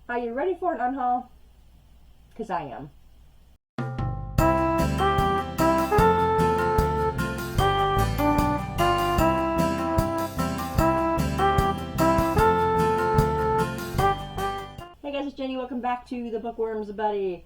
Are you ready for an unhaul? Because I am. Hey guys, it's Jenny. Welcome back to the Bookworms Buddy.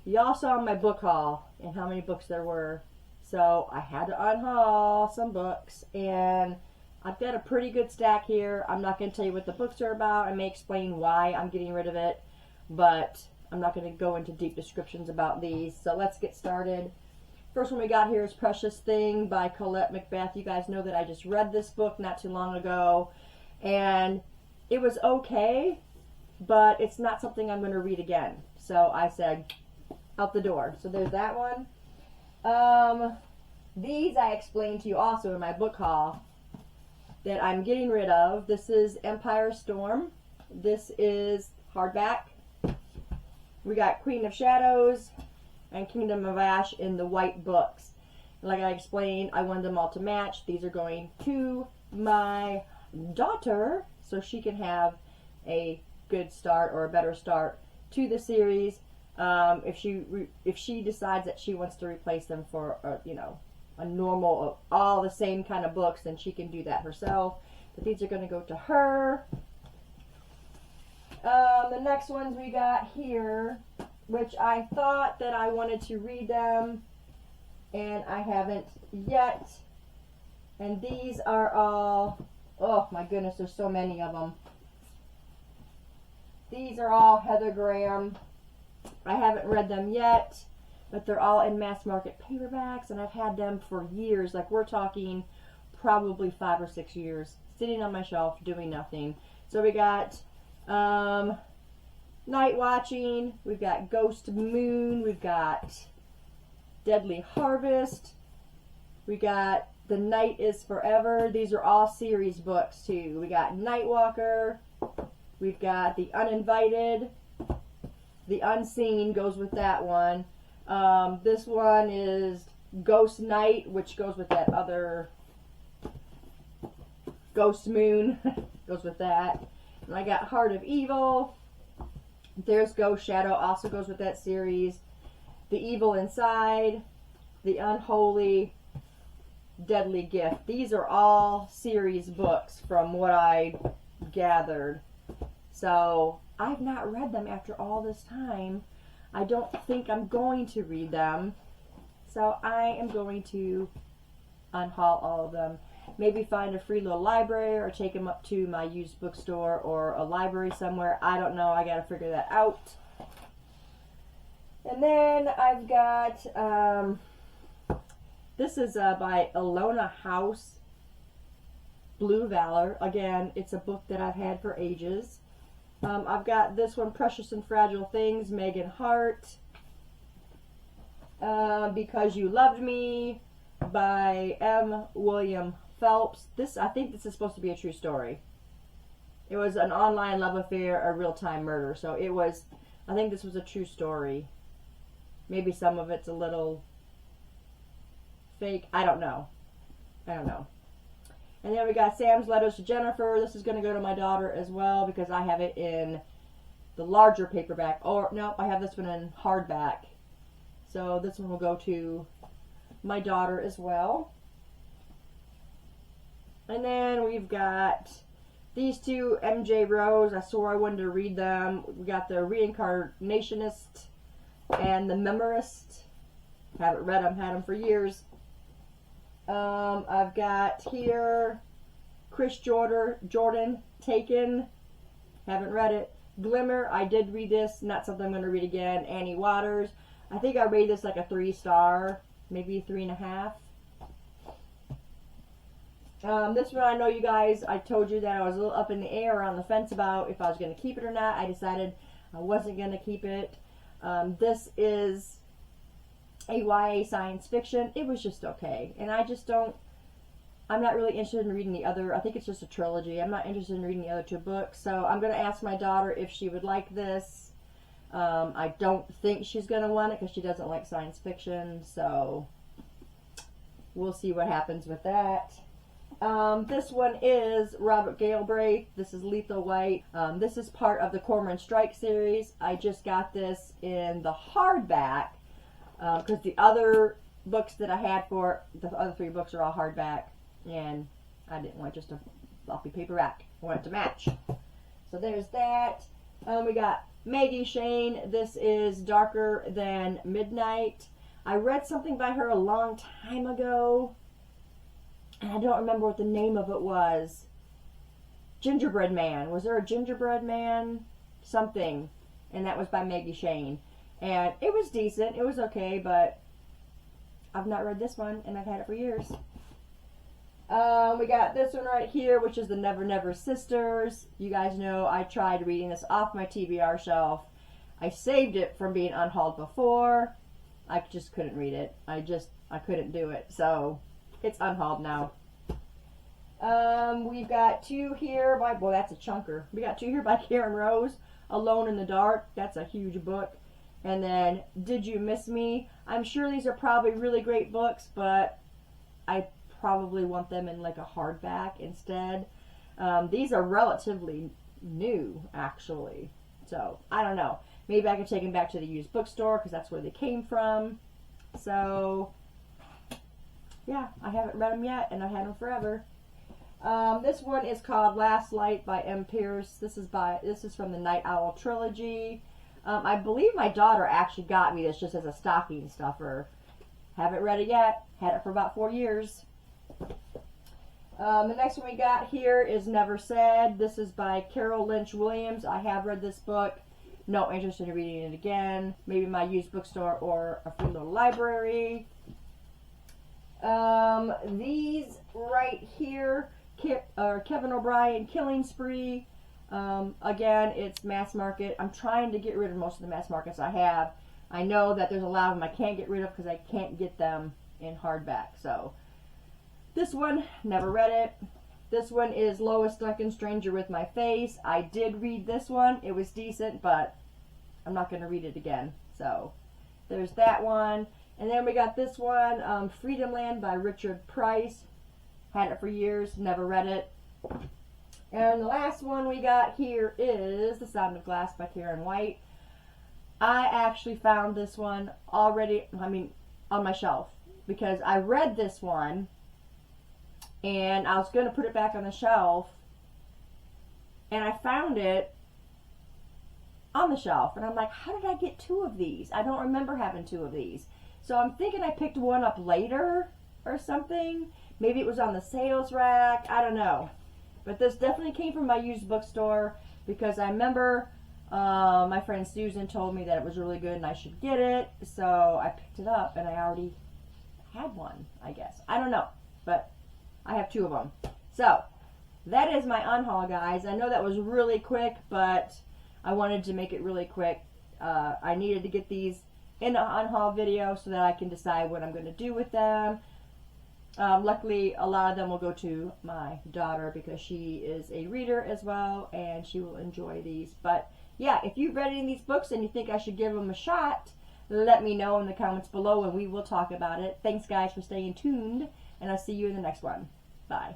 Y'all saw my book haul and how many books there were. So I had to unhaul some books, and I've got a pretty good stack here. I'm not going to tell you what the books are about. I may explain why I'm getting rid of it, but I'm not going to go into deep descriptions about these. So let's get started. First one we got here is Precious Thing by Colette Macbeth. You guys know that I just read this book not too long ago, and it was okay, but it's not something I'm going to read again. So I said, out the door. So there's that one. These I explained to you also in my book haul that I'm getting rid of. This is Empire Storm. This is hardback. We got Queen of Shadows and Kingdom of Ash in the white books. Like I explained, I wanted them all to match. These are going to my daughter so she can have a good start or a better start to the series. If she decides that she wants to replace them for a normal all the same kind of books, then she can do that herself. But these are going to go to her. The next ones we got here, which I thought that I wanted to read them, and I haven't yet. And these are all, oh my goodness, there's so many of them. These are all Heather Graham. I haven't read them yet, but they're all in mass market paperbacks, and I've had them for years. Like, we're talking probably 5 or 6 years, sitting on my shelf doing nothing. So we got Night Watching, we've got Ghost Moon, we've got Deadly Harvest, we got The Night is Forever. These are all series books too. We got Nightwalker, we've got The Uninvited, The Unseen goes with that one. This one is Ghost Night, which goes with that other Ghost Moon. Goes with that. And I got Heart of Evil. There's Ghost Shadow, also goes with that series. The Evil Inside. The Unholy. Deadly Gift. These are all series books from what I gathered. So I've not read them after all this time. I don't think I'm going to read them. So I am going to unhaul all of them. Maybe find a free little library or take them up to my used bookstore or a library somewhere. I don't know. I got to figure that out. And then I've got, this is by Ilona House, Blue Valor. Again, it's a book that I've had for ages. I've got this one, Precious and Fragile Things, Megan Hart. Because You Loved Me by M. William Phelps. I think this is supposed to be a true story. It was an online love affair, a real-time murder. So I think this was a true story. Maybe some of it's a little fake. I don't know. And then we got Sam's Letters to Jennifer. This is going to go to my daughter as well because I have it in the larger paperback. Or, no, I have this one in hardback. So this one will go to my daughter as well. And then we've got these two, MJ Rose. I swore I wanted to read them. We got the Reincarnationist and the Memorist. Haven't read them, had them for years. I've got here Chris Jordan, Taken. Haven't read it. Glimmer, I did read this. Not something I'm going to read again. Annie Waters. I think I rated this like a 3-star, maybe 3.5. This one, I know you guys, I told you that I was a little up in the air, on the fence about if I was going to keep it or not. I decided I wasn't going to keep it. This is a YA science fiction. It was just okay. And I'm not really interested in reading the other, I think it's just a trilogy. I'm not interested in reading the other 2 books. So I'm going to ask my daughter if she would like this. I don't think she's going to want it because she doesn't like science fiction. So we'll see what happens with that. This one is Robert Galbraith. This is Lethal White. This is part of the Cormoran Strike series. I just got this in the hardback because the other books that I had for the other 3 books are all hardback, and I didn't want just a floppy paperback. I wanted to match. So there's that. We got Maggie Shane. This is Darker Than Midnight. I read something by her a long time ago, and I don't remember what the name of it was. Gingerbread Man. Was there a Gingerbread Man? Something. And that was by Maggie Shane. And it was decent. It was okay, but I've not read this one, and I've had it for years. We got this one right here, which is the Never Never Sisters. You guys know I tried reading this off my TBR shelf. I saved it from being unhauled before. I just couldn't read it. I couldn't do it. So it's unhauled now. We've got 2 here by, boy, that's a chunker. We got 2 here by Karen Rose. Alone in the Dark. That's a huge book. And then Did You Miss Me? I'm sure these are probably really great books, but I probably want them in like a hardback instead. These are relatively new, actually. So, I don't know. Maybe I could take them back to the used bookstore because that's where they came from. So, yeah, I haven't read them yet, and I've had them forever. This one is called Last Light by M. Pierce. This is from the Night Owl trilogy. I believe my daughter actually got me this just as a stocking stuffer. Haven't read it yet. Had it for about 4 years. The next one we got here is Never Said. This is by Carol Lynch Williams. I have read this book. No interest in reading it again. Maybe my used bookstore or a free little library. These right here are Kevin O'Brien, Killing Spree. Again, it's mass market. I'm trying to get rid of most of the mass markets I have. I know that there's a lot of them I can't get rid of because I can't get them in hardback. So this one, never read it. This one is Lois Duncan, Stranger with My Face. I did read this one. It was decent, but I'm not going to read it again. So there's that one. And then we got this one, Freedom Land by Richard Price. Had it for years, never read it. And the last one we got here is The Sound of Glass by Karen White. I actually found this one already, on my shelf. Because I read this one, and I was going to put it back on the shelf, and I found it on the shelf. And I'm like, how did I get 2 of these? I don't remember having 2 of these. So I'm thinking I picked one up later or something. Maybe it was on the sales rack. I don't know. But this definitely came from my used bookstore because I remember my friend Susan told me that it was really good and I should get it. So I picked it up and I already had one, I guess. I don't know. But I have 2 of them. So that is my unhaul, guys. I know that was really quick, but I wanted to make it really quick. I needed to get these in an unhaul video so that I can decide what I'm going to do with them. Luckily, a lot of them will go to my daughter because she is a reader as well, and she will enjoy these. But yeah, if you've read any of these books and you think I should give them a shot, let me know in the comments below and we will talk about it. Thanks, guys, for staying tuned, and I'll see you in the next one. Bye.